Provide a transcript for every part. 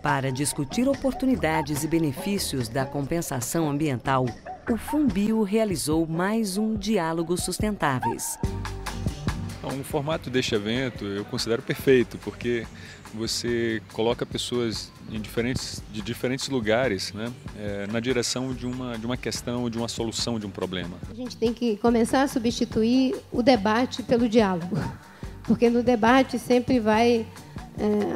Para discutir oportunidades e benefícios da compensação ambiental, o FUNBio realizou mais um Diálogos Sustentáveis. O formato deste evento eu considero perfeito, porque você coloca pessoas de diferentes lugares, né, na direção de uma questão, de uma solução de um problema. A gente tem que começar a substituir o debate pelo diálogo, porque no debate sempre vai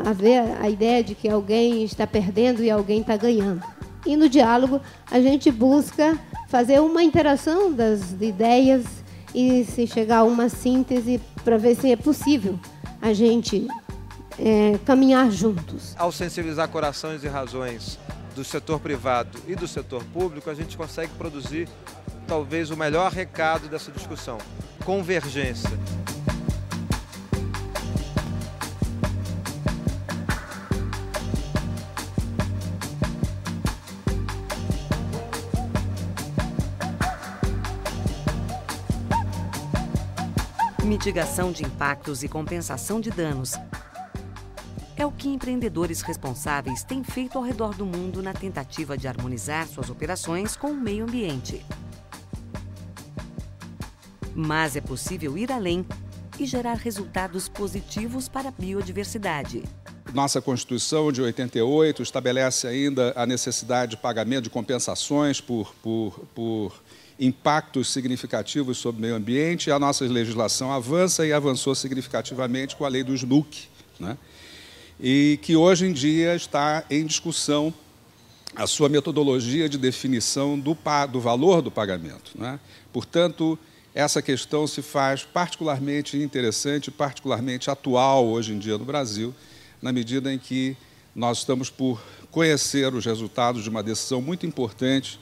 haver a ideia de que alguém está perdendo e alguém está ganhando. E no diálogo a gente busca fazer uma interação das ideias e se chegar a uma síntese para ver se é possível a gente caminhar juntos. Ao sensibilizar corações e razões do setor privado e do setor público, a gente consegue produzir talvez o melhor recado dessa discussão: convergência. Mitigação de impactos e compensação de danos é o que empreendedores responsáveis têm feito ao redor do mundo na tentativa de harmonizar suas operações com o meio ambiente. Mas é possível ir além e gerar resultados positivos para a biodiversidade. Nossa Constituição de 88 estabelece ainda a necessidade de pagamento de compensações por impactos significativos sobre o meio ambiente. A nossa legislação avança e avançou significativamente com a lei do SNUC, né? E que hoje em dia está em discussão a sua metodologia de definição do valor do pagamento, né? Portanto, essa questão se faz particularmente interessante, particularmente atual hoje em dia no Brasil, na medida em que nós estamos por conhecer os resultados de uma decisão muito importante,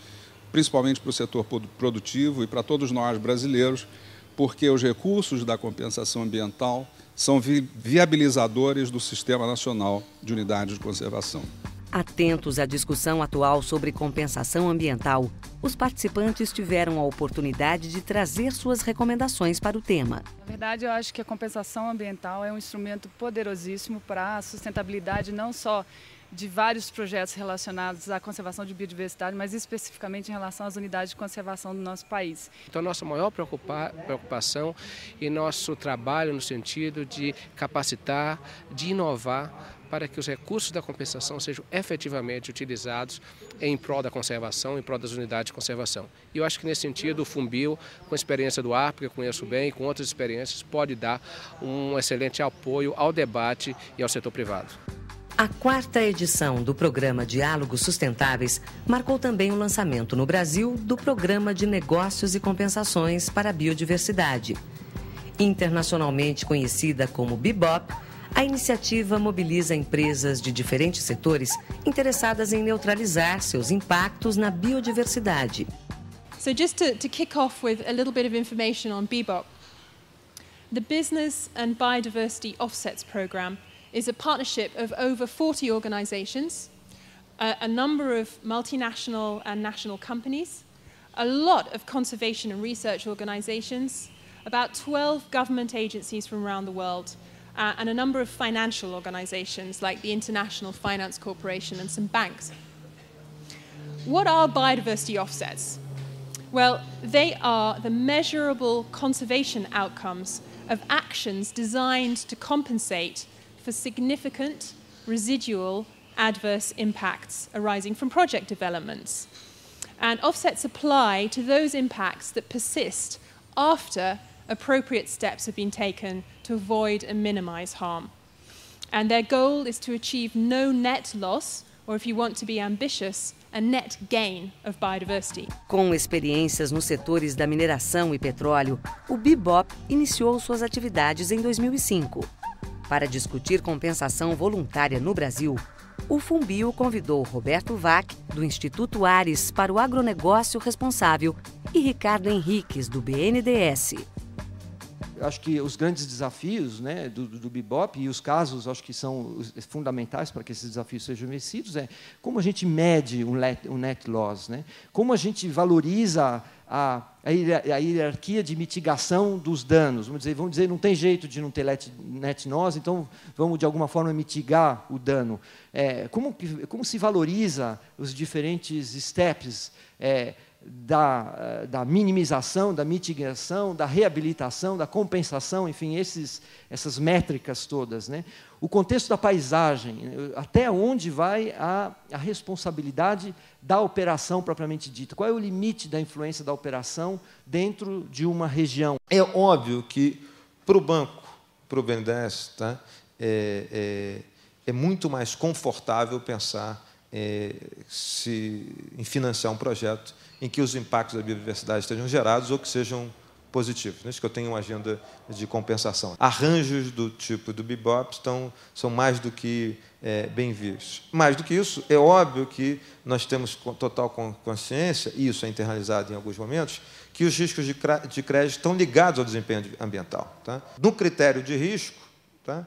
principalmente para o setor produtivo e para todos nós brasileiros, porque os recursos da compensação ambiental são viabilizadores do Sistema Nacional de Unidades de Conservação. Atentos à discussão atual sobre compensação ambiental, os participantes tiveram a oportunidade de trazer suas recomendações para o tema. Na verdade, eu acho que a compensação ambiental é um instrumento poderosíssimo para a sustentabilidade não só de vários projetos relacionados à conservação de biodiversidade, mas especificamente em relação às unidades de conservação do nosso país. Então, nossa maior preocupação e nosso trabalho no sentido de capacitar, de inovar, para que os recursos da compensação sejam efetivamente utilizados em prol da conservação, em prol das unidades de conservação. E eu acho que nesse sentido o FUNBio, com a experiência do ARPA, que eu conheço bem, e com outras experiências, pode dar um excelente apoio ao debate e ao setor privado. A 4ª edição do programa Diálogos Sustentáveis marcou também o lançamento no Brasil do Programa de Negócios e Compensações para a Biodiversidade. Internacionalmente conhecida como BIBOP, a iniciativa mobiliza empresas de diferentes setores interessadas em neutralizar seus impactos na biodiversidade. So just to kick off with a little bit of information on BIBOP. The Business and Biodiversity Offsets Program is a partnership of over 40 organizations, a number of multinational and national companies, a lot of conservation and research organizations, about 12 government agencies from around the world, and a number of financial organizations like the International Finance Corporation and some banks. What are biodiversity offsets? Well, they are the measurable conservation outcomes of actions designed to compensate for significant residual adverse impacts arising from project developments. And offsets apply to those impacts that persist after appropriate steps have been taken to avoid and minimize harm. And their goal is to achieve no net loss, or if you want to be ambitious, a net gain of biodiversity. Com experiências nos setores da mineração e petróleo, o BIBOP iniciou suas atividades em 2005. Para discutir compensação voluntária no Brasil, o FUNBio convidou Roberto Vac, do Instituto Ares para o Agronegócio Responsável, e Ricardo Henriques, do BNDES. Eu acho que os grandes desafios, né, do Bebop e os casos, acho que são fundamentais para que esses desafios sejam vencidos, é como a gente mede um net loss, né? Como a gente valoriza a hierarquia de mitigação dos danos. Vamos dizer, não tem jeito de não ter net loss, então vamos, de alguma forma, mitigar o dano. Como se valoriza os diferentes steps da minimização, da mitigação, da reabilitação, da compensação, enfim, essas métricas todas, né? O contexto da paisagem, até onde vai a responsabilidade da operação propriamente dita? Qual é o limite da influência da operação dentro de uma região? É óbvio que, para o banco, para o BNDES, tá, é muito mais confortável pensar em financiar um projeto em que os impactos da biodiversidade estejam gerados ou que sejam positivos. Não é isso que eu tenho uma agenda de compensação. Arranjos do tipo do Bebop são mais do que bem-vindos. Mais do que isso, é óbvio que nós temos total consciência, e isso é internalizado em alguns momentos, que os riscos de crédito estão ligados ao desempenho ambiental. Tá? No critério de risco, tá?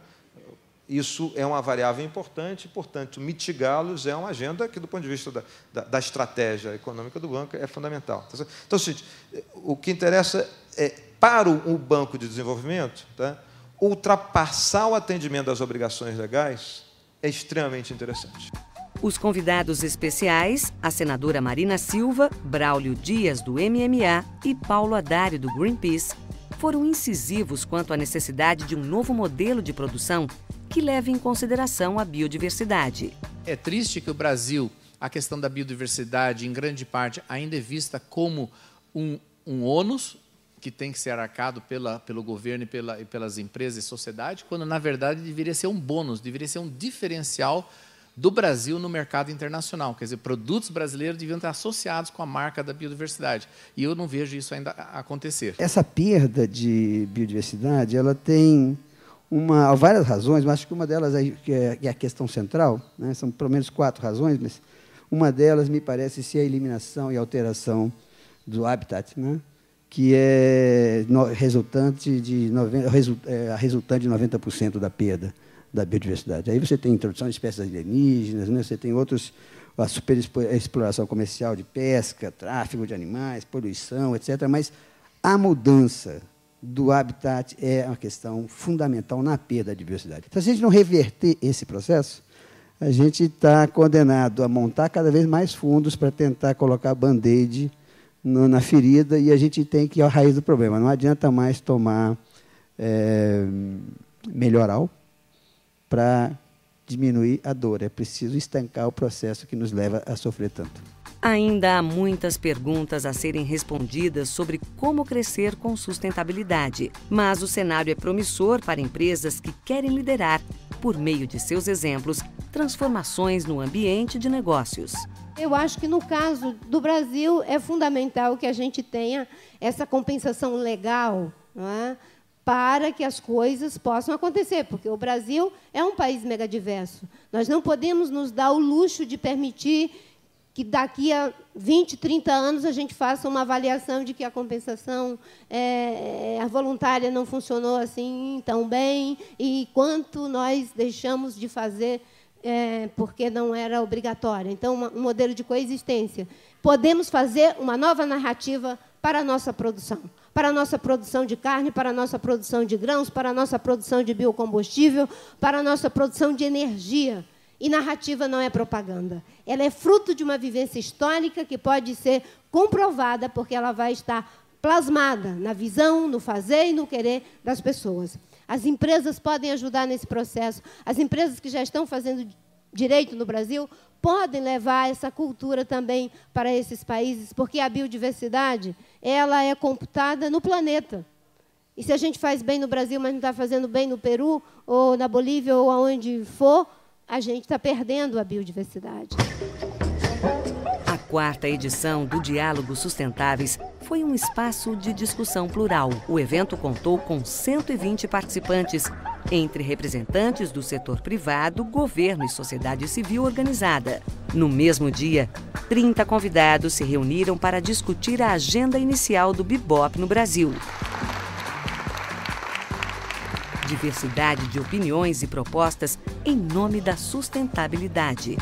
Isso é uma variável importante, portanto, mitigá-los é uma agenda que, do ponto de vista da estratégia econômica do banco, é fundamental. Então, o que interessa para o Banco de Desenvolvimento, tá, ultrapassar o atendimento das obrigações legais é extremamente interessante. Os convidados especiais, a senadora Marina Silva, Braulio Dias, do MMA, e Paulo Haddari, do Greenpeace, foram incisivos quanto à necessidade de um novo modelo de produção que leve em consideração a biodiversidade. É triste que o Brasil, a questão da biodiversidade, em grande parte, ainda é vista como um ônus que tem que ser arcado pelo governo e pelas empresas e sociedade, quando, na verdade, deveria ser um bônus, deveria ser um diferencial do Brasil no mercado internacional. Quer dizer, produtos brasileiros deviam estar associados com a marca da biodiversidade. E eu não vejo isso ainda acontecer. Essa perda de biodiversidade, ela tem várias razões, mas acho que uma delas é a questão central, né? São pelo menos 4 razões, mas uma delas me parece ser a eliminação e alteração do habitat, né? Que é resultante de 90% da perda da biodiversidade. Aí você tem introdução de espécies alienígenas, né? Você tem a superexploração comercial de pesca, tráfico de animais, poluição, etc. Mas a mudança do habitat é uma questão fundamental na perda da diversidade. Então, se a gente não reverter esse processo, a gente está condenado a montar cada vez mais fundos para tentar colocar band-aid na ferida, e a gente tem que ir à raiz do problema. Não adianta mais tomar melhoral para diminuir a dor. É preciso estancar o processo que nos leva a sofrer tanto. Ainda há muitas perguntas a serem respondidas sobre como crescer com sustentabilidade, mas o cenário é promissor para empresas que querem liderar, por meio de seus exemplos, transformações no ambiente de negócios. Eu acho que, no caso do Brasil, é fundamental que a gente tenha essa compensação legal, não é? Para que as coisas possam acontecer, porque o Brasil é um país megadiverso. Nós não podemos nos dar o luxo de permitir que daqui a 20, 30 anos a gente faça uma avaliação de que a compensação a voluntária não funcionou assim tão bem e quanto nós deixamos de fazer porque não era obrigatória. Então, um modelo de coexistência. Podemos fazer uma nova narrativa para a nossa produção. Para a nossa produção de carne, para a nossa produção de grãos, para a nossa produção de biocombustível, para a nossa produção de energia. E narrativa não é propaganda. Ela é fruto de uma vivência histórica que pode ser comprovada, porque ela vai estar plasmada na visão, no fazer e no querer das pessoas. As empresas podem ajudar nesse processo. As empresas que já estão fazendo direito no Brasil podem levar essa cultura também para esses países, porque a biodiversidade ela é computada no planeta. E se a gente faz bem no Brasil, mas não está fazendo bem no Peru, ou na Bolívia, ou aonde for, a gente está perdendo a biodiversidade. A 4ª edição do Diálogos Sustentáveis foi um espaço de discussão plural. O evento contou com 120 participantes, entre representantes do setor privado, governo e sociedade civil organizada. No mesmo dia, 30 convidados se reuniram para discutir a agenda inicial do Bebop no Brasil. diversidade de opiniões e propostas em nome da sustentabilidade.